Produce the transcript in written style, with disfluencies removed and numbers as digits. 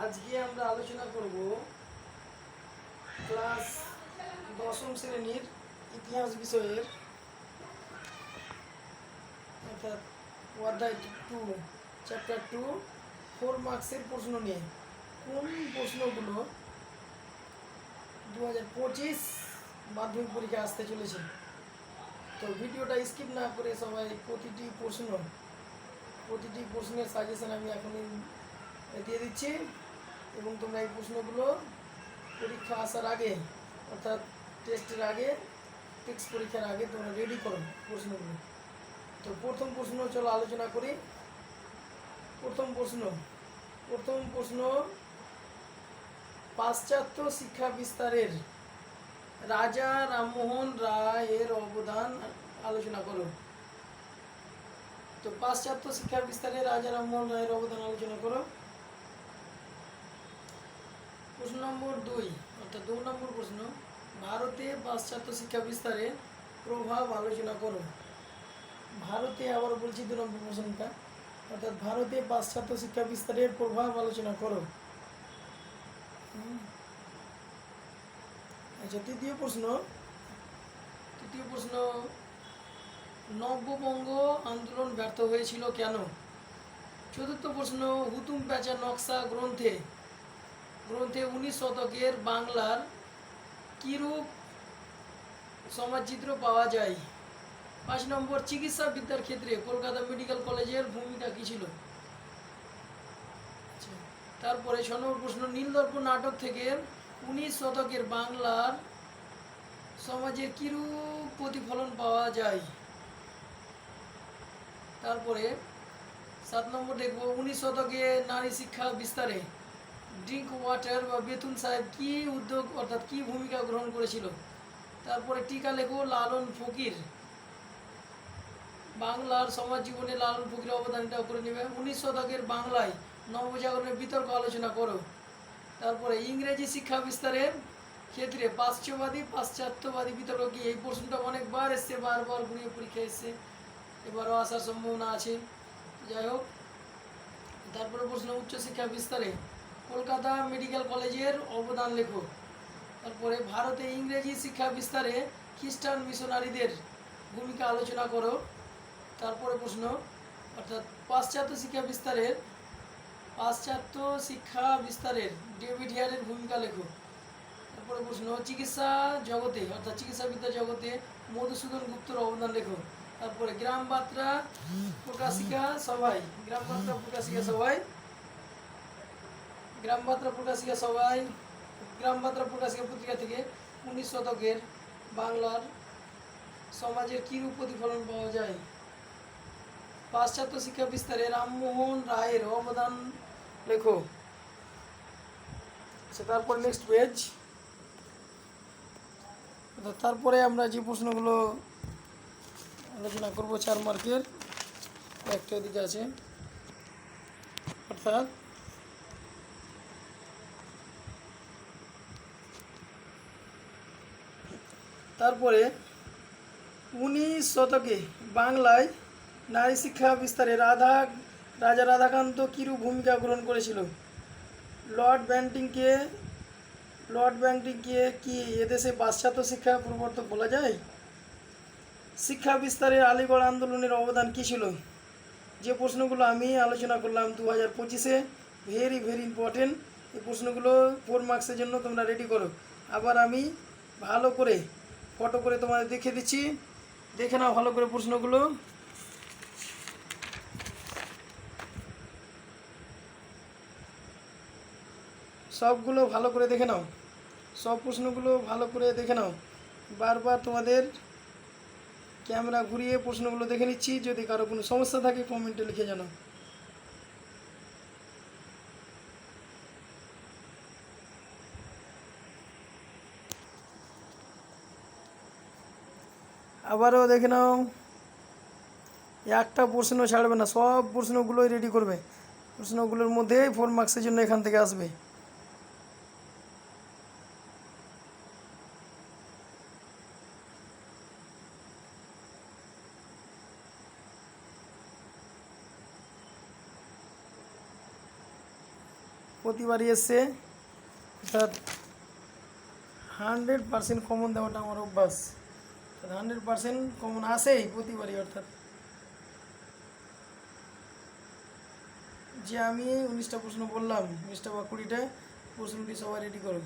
আজকে আমরা আলোচনা করব ক্লাস দশম শ্রেণীর ইতিহাস বিষয়ের অর্থাৎ অধ্যায় 2 চ্যাপ্টার 2 4 মার্কসের প্রশ্ন নিয়ে। কোন প্রশ্নগুলো 2025 মাধ্যমিক পরীক্ষা আসতে চলেছে। তো ভিডিওটা স্কিপ না করে সবাই প্রতিটি প্রশ্নের সাজেশন আমি এখনই দিয়ে দিচ্ছি, এবং তোমরা এই প্রশ্নগুলো পরীক্ষা আসার আগে অর্থাৎ টেস্টের আগে, টেক্সট পরীক্ষার আগে তোমরা রেডি করো প্রশ্নগুলো। তো প্রথম প্রশ্ন চলো আলোচনা করি। প্রথম প্রশ্ন পাশ্চাত্য শিক্ষা বিস্তারের রাজা রামমোহন রায়ের অবদান আলোচনা করো। তো পাশ্চাত্য শিক্ষা বিস্তারে রাজা রামমোহন রায়ের অবদান আলোচনা করো। প্রশ্ন নম্বর 2 অর্থাৎ 2 নম্বর প্রশ্ন, ভারতে পাশ্চাত্য শিক্ষা বিস্তারে প্রভাব আলোচনা করো। ভারতে, আবার বলছি 2 নম্বর প্রশ্নটা, অর্থাৎ ভারতে পাশ্চাত্য শিক্ষা বিস্তারের প্রভাব আলোচনা করো। আচ্ছা, তৃতীয় প্রশ্ন নব্যবঙ্গ আন্দোলন ব্যর্থ হয়েছিল কেন? চতুর্থ প্রশ্ন, হুতুম প্যাঁচা নকশা গ্রন্থে 19 শতকের বাংলার কিরূপ সমাজচিত্র পাওয়া যায়? 5 নম্বর, চিকিৎসা বিদ্যার ক্ষেত্রে কলকাতা মেডিকেল কলেজের ভূমিকা কী ছিল? তারপরে 6 নম্বর প্রশ্ন, নীলদর্পণ নাটক থেকে 19 শতকের বাংলার সমাজের কিরূপ প্রতিফলন পাওয়া যায়? তারপরে 7 নম্বর দেখব, 19 শতকে নারী শিক্ষা বিস্তারে ড্রিঙ্ক ওয়াটার বা বেতুন সাহেব কি উদ্যোগ অর্থাৎ কি ভূমিকা গ্রহণ করেছিল? তারপরে টিকা লেখো লালন ফকির, বাংলার সমাজ জীবনে লালন ফকিরের অবদানটা করে নেবে। 19 শতকের বাংলায় নবজাগরণের বিতর্ক আলোচনা করো। তারপরে ইংরেজি শিক্ষা বিস্তারের ক্ষেত্রে পাশ্চাত্যবাদী বিতর্ক কি? এই প্রশ্নটা অনেকবার এসছে, বারবার ঘুরিয়ে পরীক্ষা এসছে, এবারও আসার সম্ভাবনা আছে। যাই হোক, তারপরে প্রশ্ন, উচ্চশিক্ষা বিস্তারে কলকাতা মেডিকেল কলেজের অবদান লেখো। তারপরে ভারতে ইংরেজি শিক্ষা বিস্তারে খ্রিস্টান মিশনারিদের ভূমিকা আলোচনা করো। তারপরে প্রশ্ন, অর্থাৎ পাশ্চাত্য শিক্ষা বিস্তারের ডেভিড হেয়ারের ভূমিকা লেখো। তারপরে প্রশ্ন, চিকিৎসা জগতে অর্থাৎ চিকিৎসাবিদ্যা জগতে মধুসূদন গুপ্তর অবদান লেখো। তারপরে গ্রামবাত্রা প্রকাশিকা সভায় গ্রামবাত্রা প্রকাশিকা পত্রিকা থেকে 19 শতকের বাংলার সমাজের কিরূপ প্রতিফলন পাওয়া যায়? পাশ্চাত্য শিক্ষা বিস্তারে রামমোহন রায়ের অবদান লেখো। আচ্ছা, তারপর নেক্সট পেজ। তারপরে আমরা যে প্রশ্নগুলো আলোচনা করব 4 মার্কের, একটা দিকে আছে, অর্থাৎ তারপরে 19 শতকে বাংলায় নারী শিক্ষা বিস্তারে রাজা রাধাকান্ত কিরূপ ভূমিকা গ্রহণ করেছিল? লর্ড ব্যান্টিংকে কি এদেশে পাশ্চাত্য শিক্ষা প্রবর্তক বলা যায়? শিক্ষা বিস্তারে আলিগড় আন্দোলনের অবদান কী ছিল? যে প্রশ্নগুলো আমি আলোচনা করলাম 2025-এ, ভেরি ভেরি ইম্পর্টেন্ট। এই প্রশ্নগুলো 4 মার্কসের জন্য তোমরা রেডি করো। আবার আমি ভালো করে ফটো করে তোমাদের দেখে দিচ্ছি, দেখে নাও ভালো করে প্রশ্নগুলো। সবগুলো ভালো করে দেখে নাও, সব প্রশ্নগুলো ভালো করে দেখে নাও। বারবার তোমাদের ক্যামেরা ঘুরিয়ে প্রশ্নগুলো দেখে নিচ্ছি, যদি কারো কোনো সমস্যা থাকে কমেন্টে লিখে জানাও। আবারও দেখে নাও, একটা প্রশ্ন ছাড়বে না, সব প্রশ্নগুলোই রেডি করবে। প্রশ্নগুলোর মধ্যেই 4 মার্কসের জন্য এখান থেকে আসবে। প্রতিবারই এসছে, অর্থাৎ 100% কমন দেওয়াটা আমার অভ্যাস। 100% কমন আসেই প্রতিবারই, অর্থাৎ যে আমি 19টা প্রশ্ন বললাম, 19টা বা 20টা প্রশ্নটি সবাই রেডি করো।